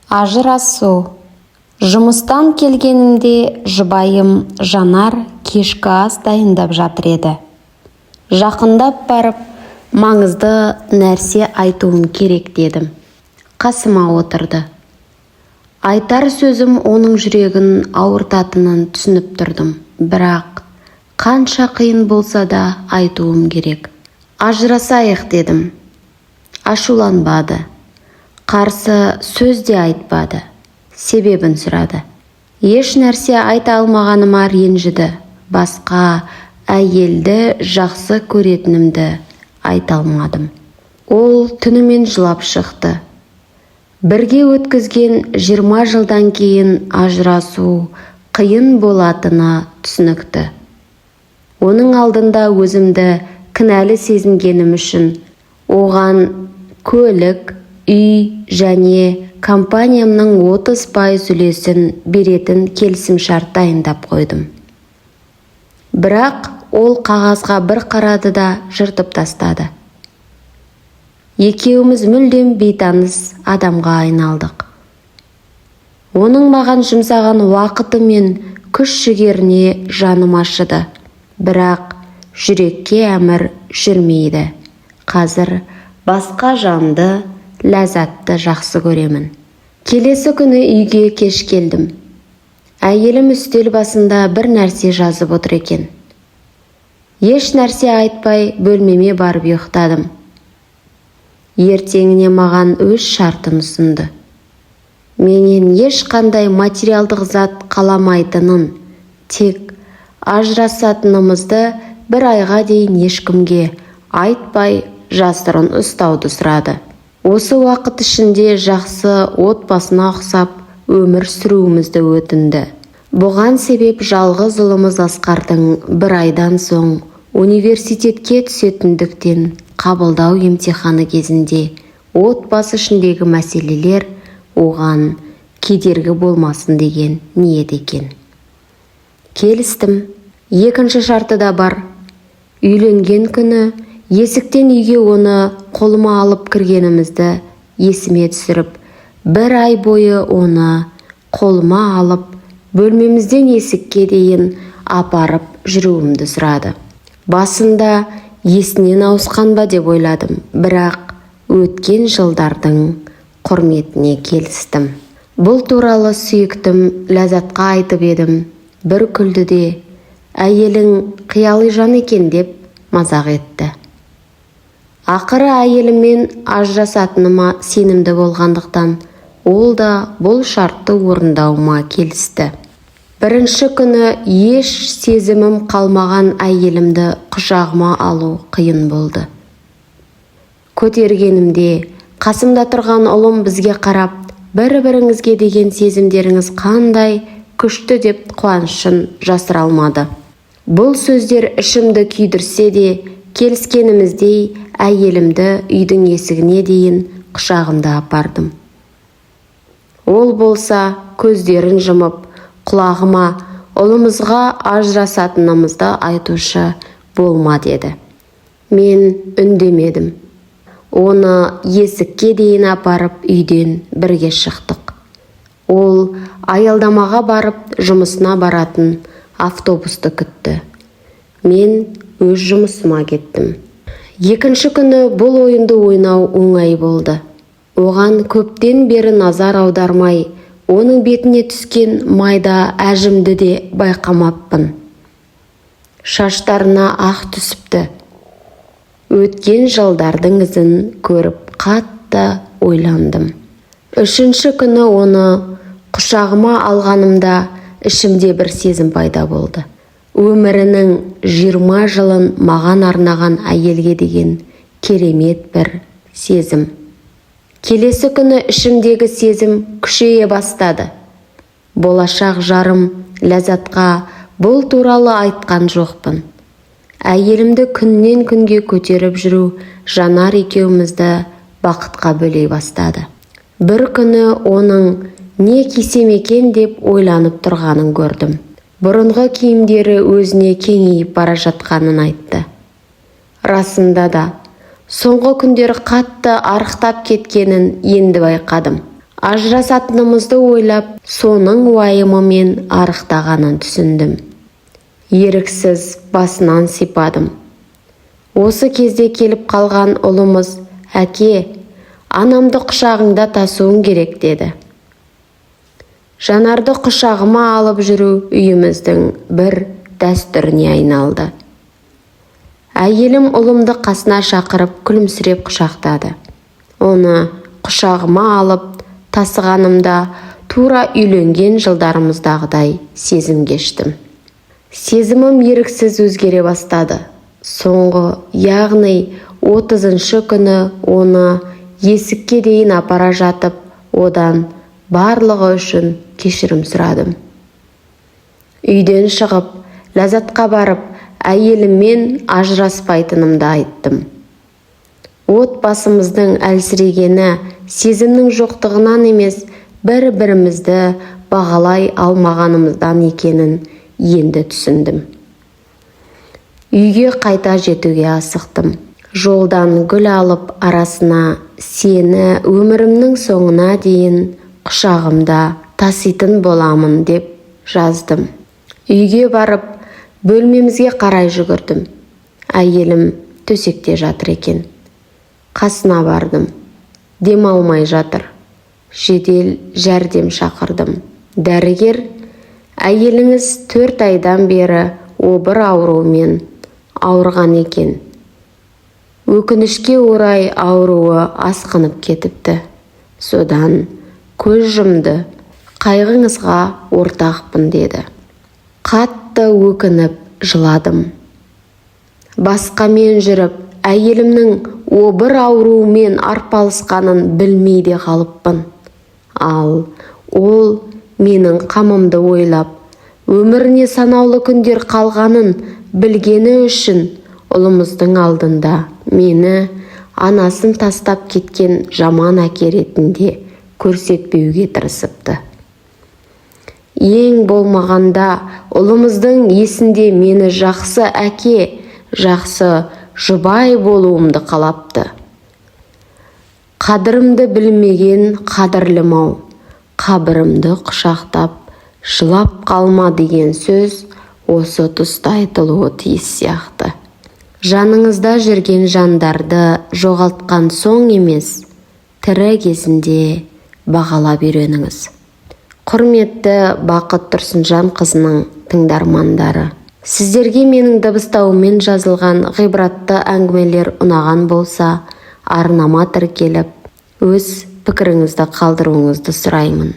Ажырасу. Жұмыстан келгенімде жұбайым Жанар кешкі ас дайындап жатыр еді. Жақындап барып, маңызды нәрсе айтуым керек дедім. Қасыма отырды. Айтар сөзім оның жүрегін ауыртатынын түсініп тұрдым. Бірақ қанша қиын болса да айтуым керек. Ажырасайық дедім. Ашуланбады. Қарсы сөз де айтпады. Себебін сұрады. Еш нәрсе айта алмағаныма ренжіді. Басқа әйелді жақсы көретінімді айта алмадым. Ол түнімен жылап шықты. Бірге өткізген 20 жылдан кейін ажырасу қиын болатыны түсінікті. Оның алдында өзімді кінәлі сезінгенім үшін оған көлік, үй және компаниямның 30% үлесін беретін келісімшарт дайындап қойдым. Бірақ ол қағазға бір қарады да жыртып тастады. Екеуміз мүлдем бейтаныс адамға айналдық. Оның маған жұмсаған уақыты мен күш-жігеріне жаным ашыды. Бірақ жүрекке әмір жүрмейді. Қазір басқа жанды, ләззатты жақсы көремін. Келесі күні үйге кеш келдім. Әйелім үстел басында бір нәрсе жазып отыр екен. Еш нәрсе айтпай бөлмеме барып ұйықтадым. Ертеңіне маған өз шартын ұсынды. Менен ешқандай материалдық зат қаламайтынын, тек ажырасатынымызды 1 айға дейін ешкімге айтпай жасырын ұстауды сұрады. Осы уақыт ішінде жақсы отбасына ұқсап өмір сүруімізді өтінді. Бұған себеп жалғыз ұлымыз Асқардың 1 айдан соң университетке түсетіндіктен қабылдау емтиханы кезінде отбасы ішіндегі мәселелер оған кедергі болмасын деген ниет екен. Келістім. Екінші шарты да бар. Үйленген күні есіктен үйге оны қолыма алып кіргенімізді есіме түсіріп, 1 ай бойы оны қолыма алып, бөлмемізден есікке дейін апарып жүруімді сұрады. Басында есінен ауысқан ба деп ойладым, бірақ өткен жылдардың құрметіне келістім. Бұл туралы сүйіктім Ләззатқа айтып едім. Бір күлді де, әйелің қияли жан екен деп мазақ етті. Ақыры әйеліммен ажырасатыныма сенімді болғандықтан, ол да бұл шартты орындауыма келісті. Бірінші күні еш сезімім қалмаған әйелімді құшағыма алу қиын болды. Көтергенімде қасымда тұрған ұлым бізге қарап, бір-біріңізге деген сезімдеріңіз қандай күшті деп қуанышын жасыра алмады. Бұл сөздер ішімді күйдірсе де, келіскеніміздей әйелімді үйдің есігіне дейін құшағымда апардым. Ол болса көздерін жұмып, құлағыма ұлымызға ажырасатынымызды айтушы болма деді. Мен үндемедім. Оны есікке дейін апарып үйден бірге шықтық. Ол аялдамаға барып жұмысына баратын автобусты күтті. Мен өз жұмысыма кеттім. Екінші күні бұл ойынды ойнау оңай болды. Оған көптен бері назар аудармай, оның бетіне түскен майда әжімді де байқамаппын. Шаштарына ақ түсіпті. Өткен жылдардың ізін көріп қатты ойландым. Үшінші күні оны құшағыма алғанымда ішімде бір сезім пайда болды. Өмірінің 20 жылын маған арнаған әйелге деген керемет бір сезім. Келесі күні ішімдегі сезім күшейе бастады. Болашақ жарым Ләззатқа бұл туралы айтқан жоқпын. Әйелімді күннен күнге көтеріп жүру Жанар екеумізді бақытқа бөлей бастады. Бір күні оның не кисем екен деп ойланып тұрғанын көрдім. Бұрынғы киімдері өзіне кеңейіп бара жатқанын айтты. Расында да, соңғы күндері қатты арықтап кеткенін енді байқадым. Ажырасатынымызды ойлап, соның уайымымен арықтағанын түсіндім. Еріксіз басынан сипадым. Осы кезде келіп қалған ұлымыз, «Әке, анамды құшағыңда тасуың керек» деді. Жанарды құшағыма алып жүру үйіміздің бір дәстүріне айналды. Әйелім ұлымды қасына шақырып күлімсіреп құшақтады. Оны құшағыма алып тасығанымда тура үйленген жылдарымыздағыдай сезім кештім. Сезімім еріксіз өзгере бастады. Соңғы, яғни 30-шы күні оны есікке дейін апара жатып, одан барлығы үшін кешірім сұрадым. Үйден шығып, Ләззатқа барып, әйеліммен ажыраспайтынымды айттым. Отбасымыздың әлсірегені сезімнің жоқтығынан емес, бір-бірімізді бағалай алмағанымыздан екенін енді түсіндім. Үйге қайта жетуге асықтым. Жолдан гүл алып арасына «Сені өмірімнің соңына дейін құшағымда таситын боламын» деп жаздым. Үйге барып, бөлмемізге қарай жүгірдім. Әйелім төсекте жатыр екен. Қасына бардым. Демалмай жатыр. Жедел жәрдем шақырдым. Дәрігер, әйеліңіз 4 айдан бері обыр ауруымен ауырған екен. Өкінішке орай ауруы асқынып кетіпті. Содан көз жұмды. Қайғыңызға ортақпын деді. Қатты өкініп жыладым. Басқамен жүріп, әйелімнің обыр ауруымен арпалысқанын білмей де қалыппын. Ал ол менің қамымды ойлап, өміріне санаулы күндер қалғанын білгені үшін ұлымыздың алдында мені анасын тастап кеткен жаман әке ретінде көрсетпеуге тырысыпты. Ең болмағанда ұлымыздың есінде мені жақсы әке, жақсы жұбай болуымды қалапты. Қадірімді білмеген қадірлім-ау, қабірімді құшақтап жылап қалма деген сөз осы тұста айтылуы тиіс сияқты. Жаныңызда жүрген жандарды жоғалтқан соң емес, тірі кезінде бағалап үйреніңіз. Құрметті Бақыт Тұрсынжан қызының тыңдармандары, сіздерге менің дыбыстауыммен жазылған ғибратты әңгімелер ұнаған болса, арнама тіркеліп, өз пікіріңізді қалдыруыңызды сұраймын.